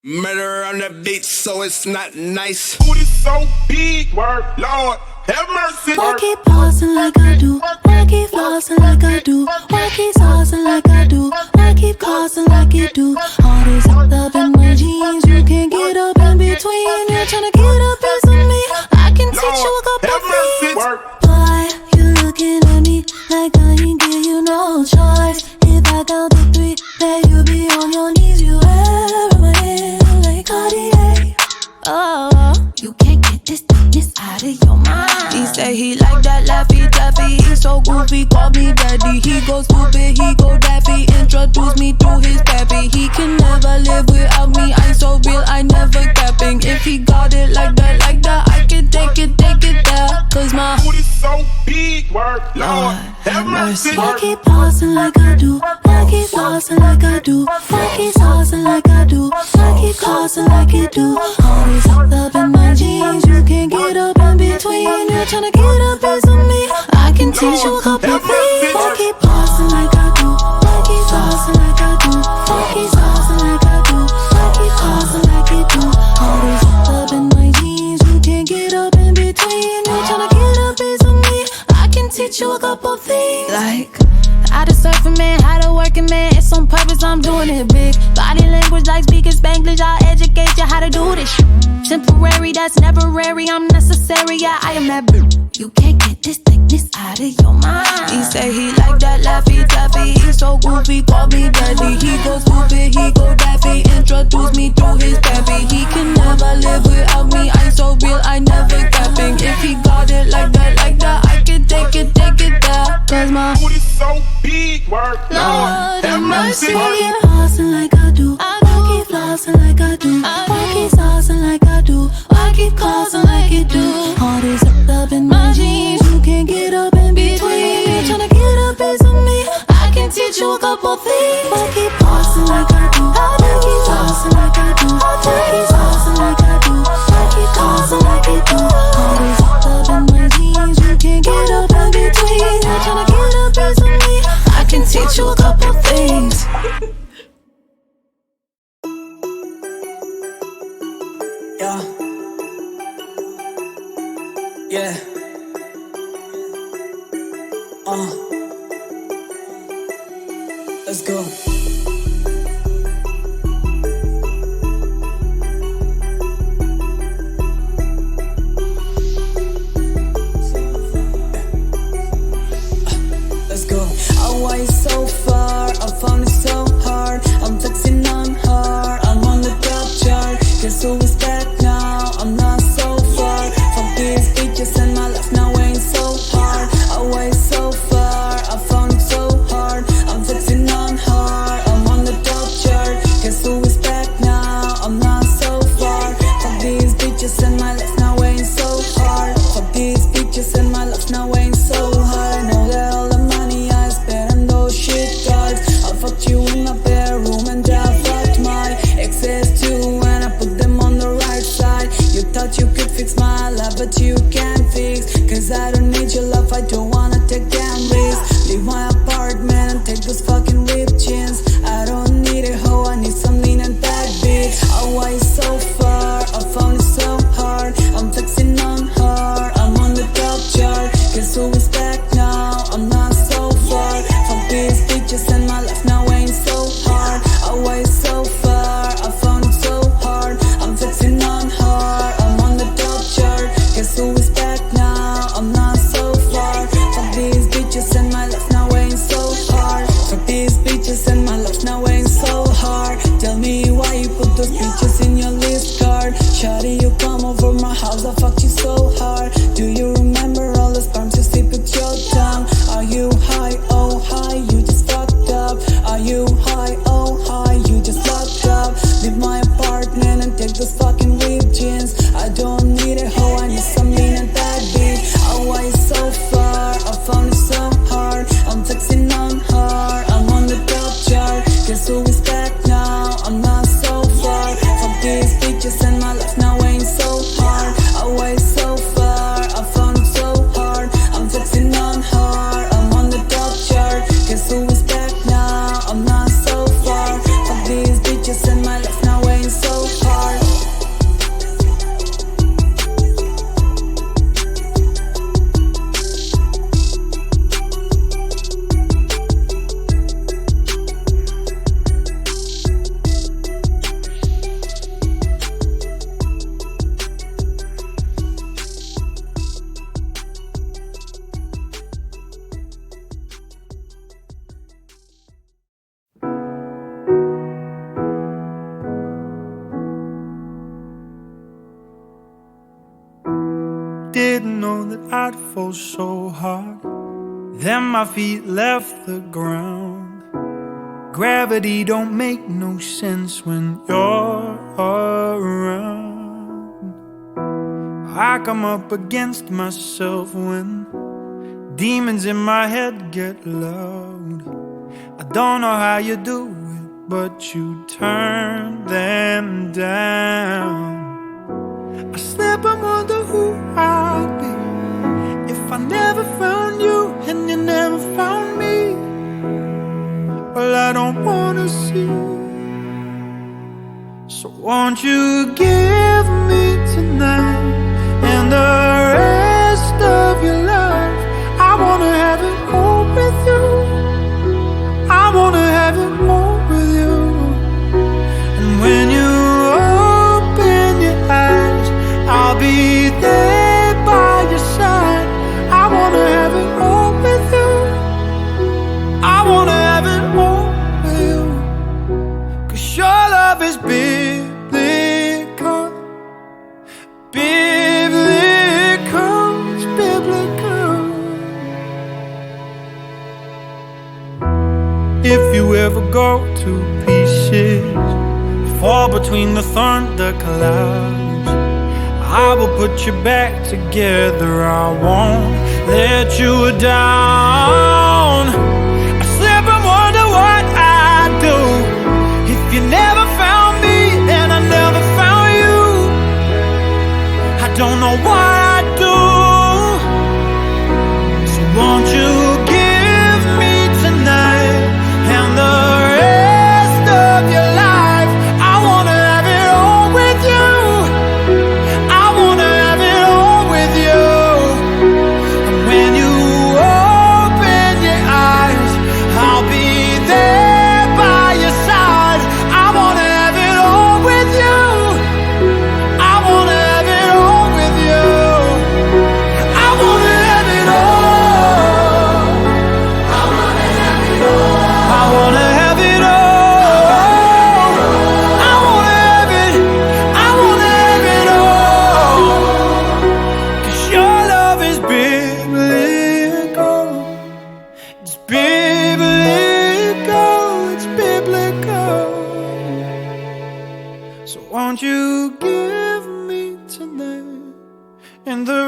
Murder on the beat, so it's not nice. Booty so big, word, Lord, have mercy. Why keep pausing like I do? Why keep flossing like I do? Why keep saucing like I do? Why keep causing like you do? All this up in my jeans, you can't get up in between. You're trying to get up into me. I can teach you a couple things. Why you looking at me like I ain't give you no choice? If I count to three, then you be on your knees. You ever my hand like Cartier. Oh, you can't get this thickness out of your mind. He say he like that Laffy Taffy. He's so goofy, call me daddy. He go stupid, he go daffy. Introduce me to his pappy. He can never live without me. I'm so real, I never capping. If he got it like that, I can take it there. Cause my booty so big, word, Lord, have mercy. I keep pausing like I do. I keep flossing like I do. I keep saucing like I do. I keep causing like you do. All this up in my jeans, you can't get up in between. You're trying to get up into me. I can teach you a couple things. I keep pausing like I do. I keep flossing like I do. I keep saucing like I do. I keep causing like you do. All this up in my jeans, you can't get up in between. You're trying to get up into me. I can teach you a couple things. Like how to surf a man, how to work a man. It's on purpose, I'm doing it big. Body language like speaking Spanglish. I'll educate you how to do this shit. Temporary, that's temporary. I'm necessary, yeah, I am that bitch. You can't get this thickness out of your mind. He say he like that Laffy Taffy. He's so goofy, call me daddy. He go stupid, he go daffy. Introduce me to his pappy. He can never live without me. I'm so real, I never capping. If he got it like that, I can take it there. Cause my booty so big, word, Lord, have mercy. I keep pausing like I do. I keep flossing like I do. I keep saucing like I do. I keep causing like you do. All this up in my jeans, you can't get up in between. You're trying to get up into me. I can teach you a couple things. I keep pausing like I do. I keep flossing like I do. I keep saucing like I do. I keep causing like you do. All this up in my jeans, you can't get up in between. You're trying to get up into me. I can teach you a couple things. Yeah. Let's go. Let's go. Oh, why so far? I found it so hard. I'm flexing on her. I'm on the top chart. Guess who is back now? I'm not so far from these bitches, and my life now ain't so hard. Oh, why so far? I found it so hard. I'm flexing on her. I'm on the top chart. Guess who is back now? I'm not so far from these bitches, and my life now ain't so hard. From these bitches, and my life now ain't so hard. Know that all the money I spent on those shit cards. I fucked you in my bedroom and I fucked my exes too, and I put them on the right side. You thought you could fix my life, but you can't fix. Cause I don't need your love, I don't wanna take damn risks. Leave my apartment and take those fucking ripped jeans. I don't need a hoe, I need some lean and that bitch. Oh, why so far? I found it so hard. I'm flexing on her, I'm on the top chart. Guess who is back now? I'm not so far from these bitches, and my life now ain't so hard. Oh, why so far? I found it so hard. I'm flexing on her, I'm on the top chart. Guess who is back now? I'm not so far from these bitches, and my life now ain't so hard. From these bitches, and my life now ain't so hard. Tell me why you put those bitches in your list card. Shawty, you come over my house, I fucked you so hard. Do you remember all the sperms you sip with your tongue? Are you high? Oh hi, you just fucked up. Are you high? Oh hi, you just fucked up. Leave my apartment and take those fucking ripped jeans. I don't need a hoe, I need some lean and that bitch. Oh, why so far? I found it so hard. I'm flexing on her, I'm on the top chart. Guess who is back now? I'm not so far from these bitches, and my life now ain't so hard. Oh, why so far? I found it so hard. I'm flexing on her, I'm on the top chart. Guess who is back now? I'm not so far from these bitches, and my life now ain't so didn't know that I'd fall so hard. Then my feet left the ground. Gravity don't make no sense when you're around. I come up against myself when demons in my head get loud. I don't know how you do it, but you turn them down. I slip and wonder who I'd be if I never found you and you never found me. Well, I don't wanna see. So won't you give me tonight and the rest of your life? I wanna have it all with you. I wanna have it all with you. And when you open your eyes, I'll be there by your side. I wanna have it all with you. I wanna have it all with you. 'Cause your love is biblical. Biblical, it's biblical. If you ever go to pieces, fall between the thunder clouds, I will put you back together. I won't let you down. I slip and wonder what I'd do if you never found me and I never found you. I don't know what I'd do. So won't you give me tonight and the rest of your life? I wanna have it all with you. I wanna have it all with you. And when you open your eyes, I'll be there by your side. I wanna have it all with you. I wanna have it all with you. I wanna have it all. I wanna have it all. I wanna have it all. I wanna have it. I wanna have it all. 'Cause your love is biblical. It's biblical. It's biblical. So won't you give me tonight and the